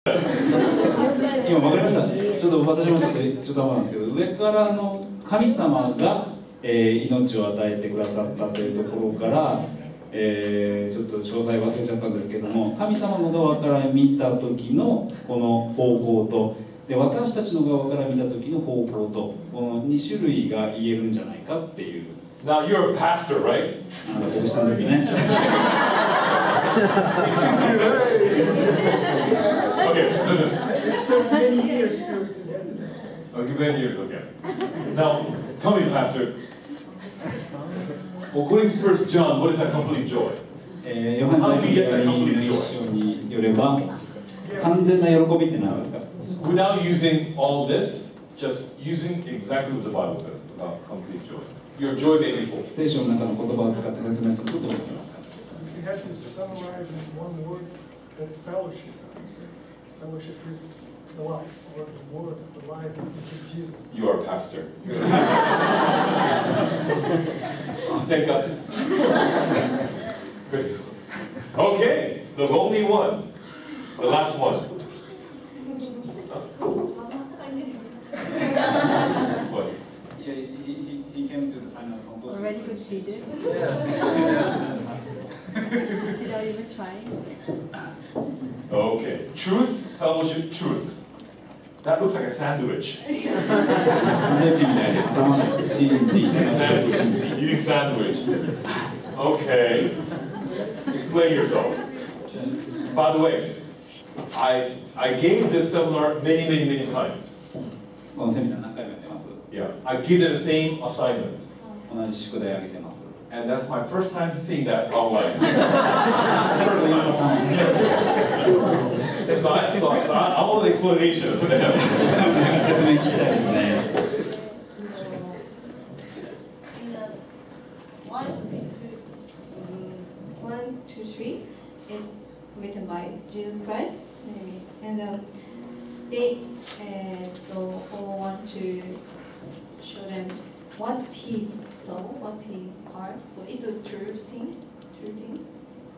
今わかりました。ちょっと私もちょっと思うんですけど、上からの神様が、命を与えてくださったというところから、ちょっと詳細忘れちゃったんですけども、神様の側から見た時のこの方向と、で私たちの側から見た時の方向と、この2種類が言えるんじゃないかっていう。Now you're a pastor, right? 牧師さんですね。Okay, listen. It's still many years to get to that. Okay, many years, okay. Now, tell me, Pastor, according to 1 John, what is that complete joy? ヨハネの手紙の一章によれば、完全な喜びって何ですか？ Without using all this, just using exactly what the Bible says about complete joy. Your joy may be full. 聖書の中の言葉を使って説明するとどう思いますか？ If you had to summarize in one word, that's fellowship. Fellowship with the life, or the word of the life, which is Jesus. You are a pastor. Thank God. Okay, the only one. The last one. What? Yeah, he came to the final conclusion. Already conceded? Without even trying? Okay. Truth, fellowship, truth. That looks like a sandwich. Eating sandwich. Okay. Explain yourself. By the way, I gave this seminar many times. このセミナー何回もやってます。 Yeah. I give them the same assignment. 同じ宿題をあげてます。 And that's my first time seeing that online. First time. So I want the explanation. 説明聞きたいですね。One, two, three. It's written by Jesus Christ, and they all want to show them what he saw, what he heard. So it's a true things.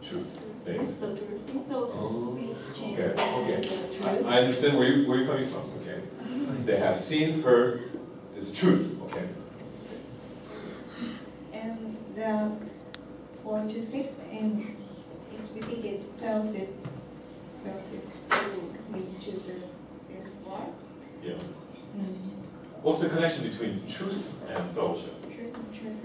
Truth things. So true things. So we change Okay. the truth. I understand where you're coming from. Okay. They have seen, heard. It's truth. Okay. And the 1 to 6, and it's repeated fellowship. So we choose this one. Yeah. What's the connection between truth and fellowship? Truth and truth.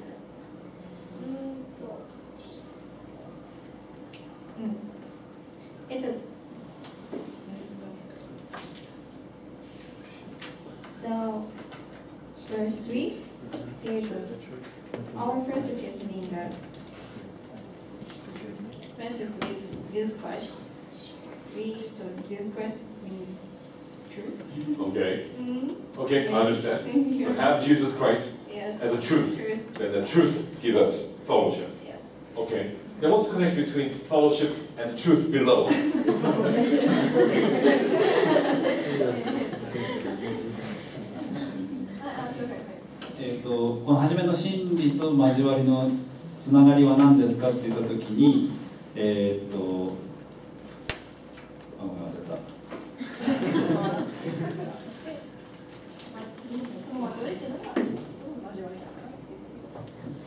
It's a the verse 3. There is our first is mean that expensive with Jesus Christ. Jesus Christ means truth. Okay. Okay, I understand. So have Jesus Christ Yes. as a truth. Then the truth gives us fellowship. Yes. Okay. Then what's the connection between fellowship and the truth below? この初めの真理と交わりのつながりは何ですかって言ったときに、ごめんなさい。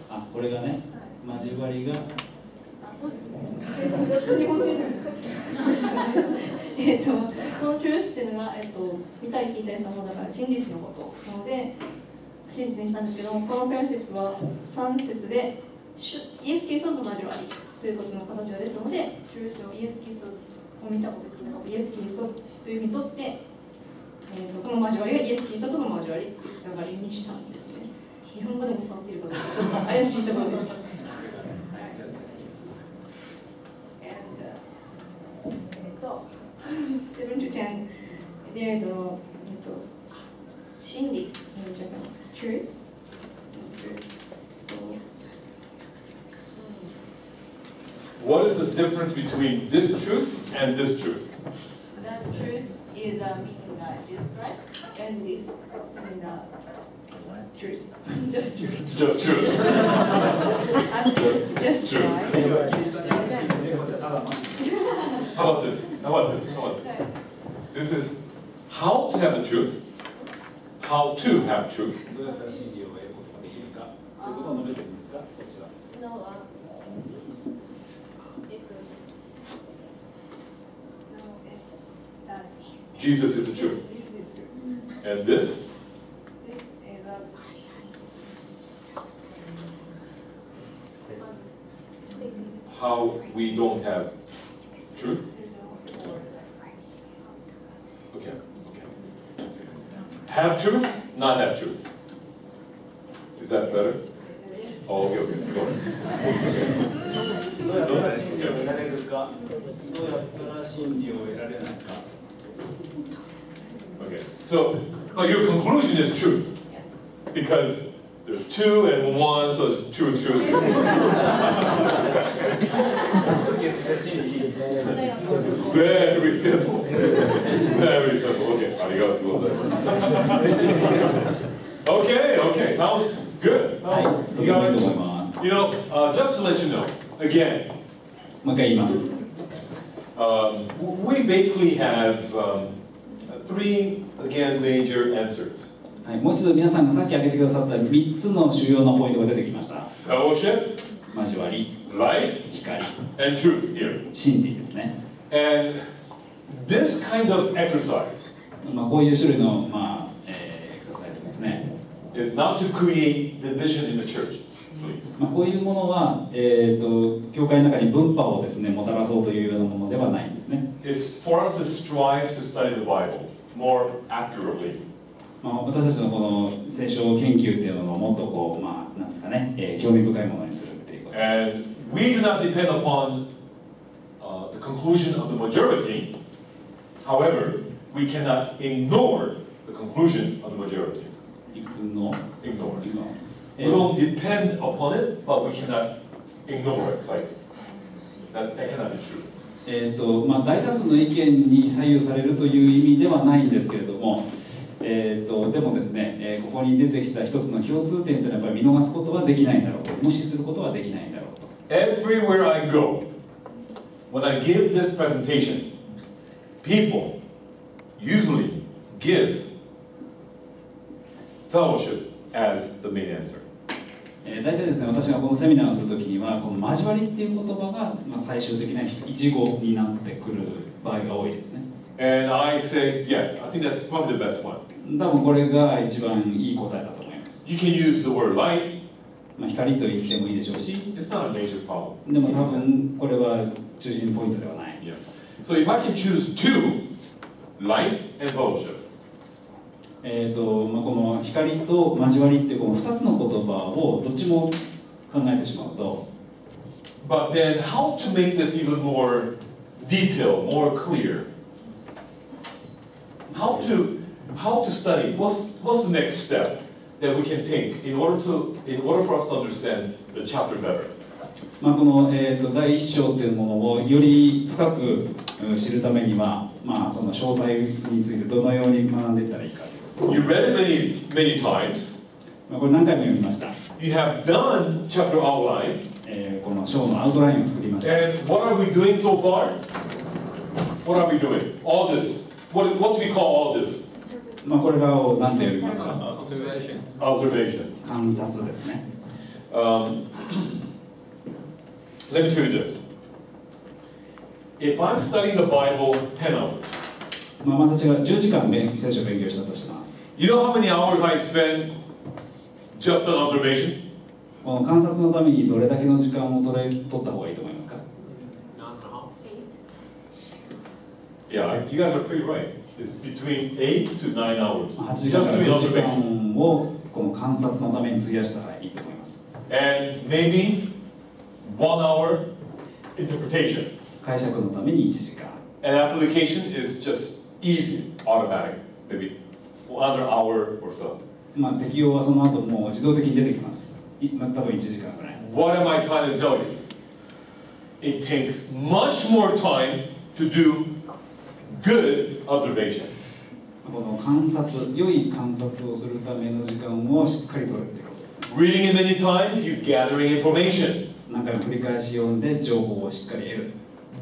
あ、これがね、交わりが。そうですね。この truth っていうのが、見たり聞いたりしたものだから真実のことなので真実にしたんですけども、このフェロシップは3節でイエス・キリストと交わりということの形が出たので、truth をイエス・キリストを見たこと聞いたこと、イエス・キリストというふうにとって、この交わりがイエス・キリストとの交わりというつながりにしたんですね。日本語でも伝わっているかどうかちょっと怪しいところです。7 to 10, there is a shindi in Japanese, truth. So, What is the difference between this truth and this truth? that truth is meaning Jesus Christ, and this meaning truth. Just truth. Just truth. Just truth. right. How about this? How about this? How about this? This is how to have the truth, how to have truth. どうやったら真理を得ることができるかということを述べてるんですか、こちら。No, Jesus is the truth. And this? How we don't have truth? Okay. Have truth, not have truth. Is that better? Oh, okay, okay. Go ahead. どうやったら真理を得られるか、どうやったら真理を得られないか。Okay. So, your conclusion is true. Because there's 2 and 1, so it's true, true. Very simple. Very simple. Okay, ありがとうございます。Okay, okay, sounds good. はい、とてもいいと思います。You know, just to let you know, again, もう一回言います。we basically have 3, again, major answers. はい、もう一度皆さんがさっき挙げてくださった3つの主要なポイントが出てきました。Fellowship, 交わり、 light, 光、 and truth here. 真理ですね。And this kind of exercise こういう種類の、エクササイズですね。is not to create division in the church, please. こういうものは、教会の中に分派をですね、もたらそうというようなものではないんですね。It's for us to strive to study the Bible more accurately. 私たちのこの聖書研究っていうのをもっとこう、なんですかね、興味深いものにするっていうこと。And we do not depend upon the conclusion of the majority. However, we cannot ignore the conclusion of the majority. Ignore. We don't depend upon it, but we cannot ignore it. It's like that cannot be true. 大多数の意見に左右されるという意味ではないんですけれども、でもですね、ここに出てきた一つの共通点というのはやっぱり見逃すことはできないんだろうと、無視することはできないんだろうと。Everywhere I go, when I give this presentation, people usually give fellowship as the main answer. 大体ですね、私がこのセミナーをするときには、この交わりっていう言葉が、最終的な一語になってくる場合が多いですね。And I say, yes, I think that's probably the best one. 多分これが一番いい答えだと思います。You can use the word light. 光と言ってもいいでしょうし、It's not a major problem. でも多分これは中心ポイントではない。Yeah. So if I can choose 2, light and fellowship. この光と交わりっていうこの2つの言葉をどっちも考えてしまうと。But then how to make this even more detailed, more clear? How to study? What's the next step that we can take in order for us to understand the chapter better? この、第一章というものをより深く知るためには、その詳細についてどのように学んでいったらいいか。You read it many times. これ何回も読みました。You have done chapter outline. この章のアウトラインを作りました。And what are we doing so far? What are we doing? All this. What do we call all this? これらを何て呼びますか？ Observation. 観察ですね。Let me tell you this. If I'm studying the Bible 10 hours, 私が10時間聖書を勉強したとします。You know how many hours I spend just on observation? この観察のためにどれだけの時間を取った方がいいと思いますか？ Yeah, you guys are pretty right. It's between 8 to 9 hours. 8時間から9時間をこの観察のために費やしたらいいと思います。And maybe 1 hour interpretation. 解釈のために1時間。And application is just easy, automatic. Maybe another hour or so. 適用はその後もう自動的に出てきます。多分1時間ぐらい。What am I trying to tell you? It takes much more time to do good observation. この観察、良い観察をするための時間をしっかり取るってことですね。Reading it many times, you're gathering information. 何回も繰り返し読んで情報をしっかり得る。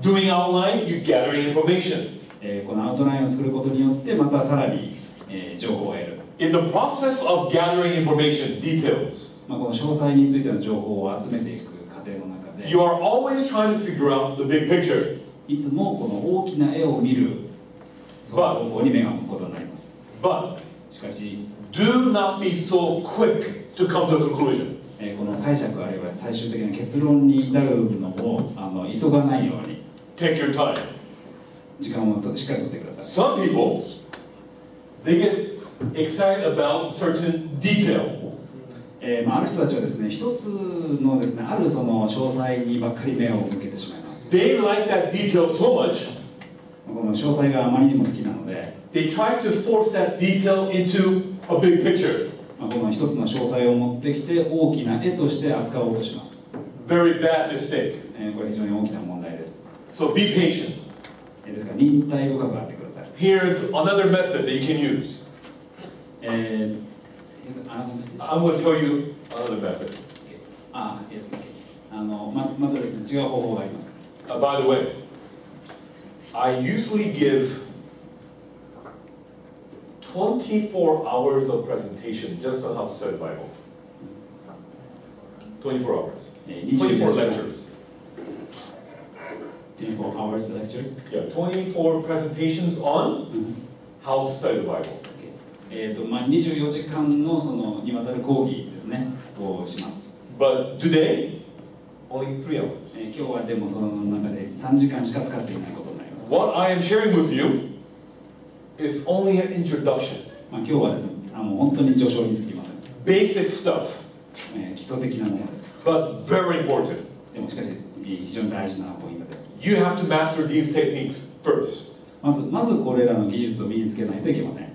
Doing outline, you're gathering information. このアウトラインを作ることによってまたさらに、情報を得る。 In the process of gathering information, details, この詳細についての情報を集めていく過程の中で you are always trying to figure out the big picture. いつもこの大きな絵を見るその方向に目が向くことになります。 But しかし do not be so quick to come to a conclusion. この解釈あるいは最終的な結論に至るのを急がないように Take your time. 時間をしっかりとってください。 Some people, they get excited about certain detail. ある人たちはですね、一つのですね、あるその詳細にばっかり目を向けてしまいます。 They like that detail so much, この詳細があまりにも好きなので、 they try to force that detail into a big picture. この一つの詳細を持ってきて大きな絵として扱おうとします。 Very bad mistake. これ非常に大きな問題です。 So be patient. ですから忍耐深くあってください。 Here's another method that you can use. I'm going to tell you another method. またですね、違う方法がありますか By the way, I usually give 24 hours of presentation just on how to study the Bible. 24 hours. 24 lectures. 24 hours lectures? Yeah, 24 presentations on how to study the Bible. 24時間のそのにわたる講義ですね、をします。 But today, only 3 hours. 今日はでもその中で3時間しか使っていないことになります。 What I am sharing with you is only an introduction. 今日はですね、もう本当に序章につきません。 Basic stuff, 基礎的なものです。 but very important. でもしかし非常に大事なポイントです。 You have to master these techniques first. まずこれらの技術を身につけないといけません。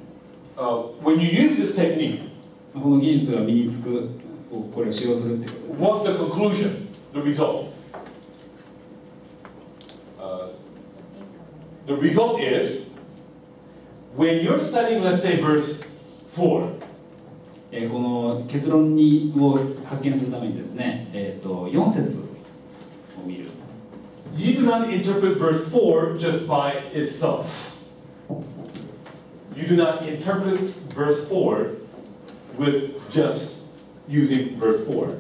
When you use this technique, この技術が身につく、これを使用するってことです、ね。 what's the conclusion? The result? The result is when you're studying, let's say, verse 4. この結論を発見するためにですね、4節を見る。You do not interpret verse 4 just by itself. You do not interpret verse 4 with just using verse 4.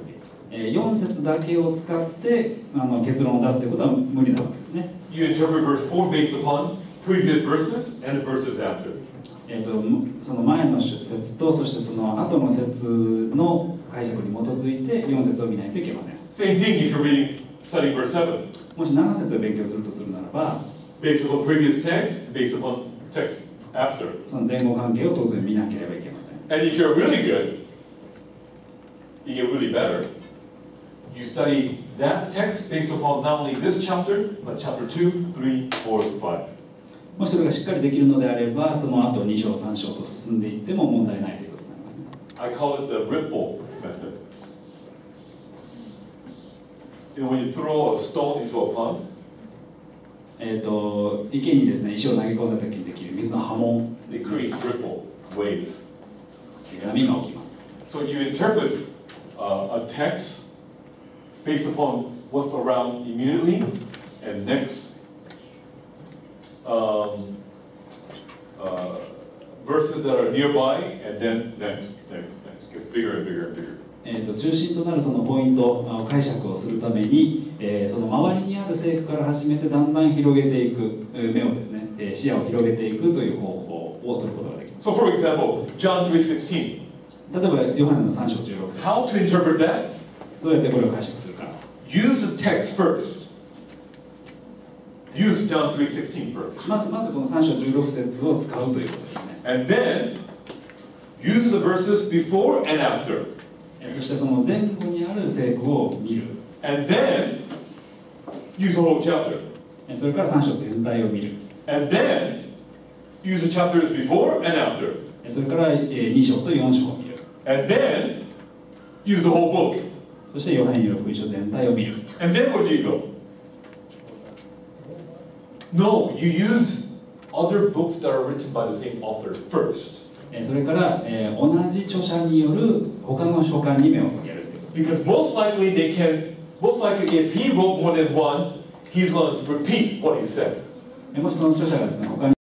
4節だけを使って結論を出すということは無理なわけですね。You interpret verse 4 based upon previous verses and the verses after. その前の節とそしてその後の節の解釈に基づいて4節を見ないといけません。 Same thing if you're studying verse 7. もし7節を勉強するとするならば、 Based upon previous text, based upon text after. その前後関係を当然見なければいけません。 And if you're really good, you get really better. You study that text based upon not only this chapter, but chapter 2, 3, 4, 5. もしそれがしっかりできるのであれば、その後2章3章と進んでいっても問題ないということになりますね。I call it the ripple method. You know, when you throw a stone into a pond, 池にですね、石を投げ込んだ時にできる水の波紋、 it creates ripple, wave. 波が起きます。 So you interpret a text based upon what's around immediately, and next verses that are nearby, and then next. Gets bigger and bigger and bigger. 中心となるそのポイント解釈をするために、その周りにある聖句から始めてだんだん広げていく、目をですね、視野を広げていくという方法を取ることができます。 So for example, John 3:16. 例えばヨハネの3章16節。 How to interpret that? どうやってこれを解釈するか。 Use the text first. Use John 3:16 first. まずこの3章16節を使うということですね。 And then use the verses before and after. そしてその前後にある聖句を見る。 And then use the whole chapter. それから3章全体を見る。 And then use the chapters before and after. それから2章と4章を見る。 And then use the whole book. そしてヨハネによる福音書全体を見る。 And then where do you go? No, you use other books that are written by the same author first. それから同じ著者による他の書簡に目を向ける。 Because most likely if he wrote more than one, he's going to repeat what he said. もしその著者がですね他に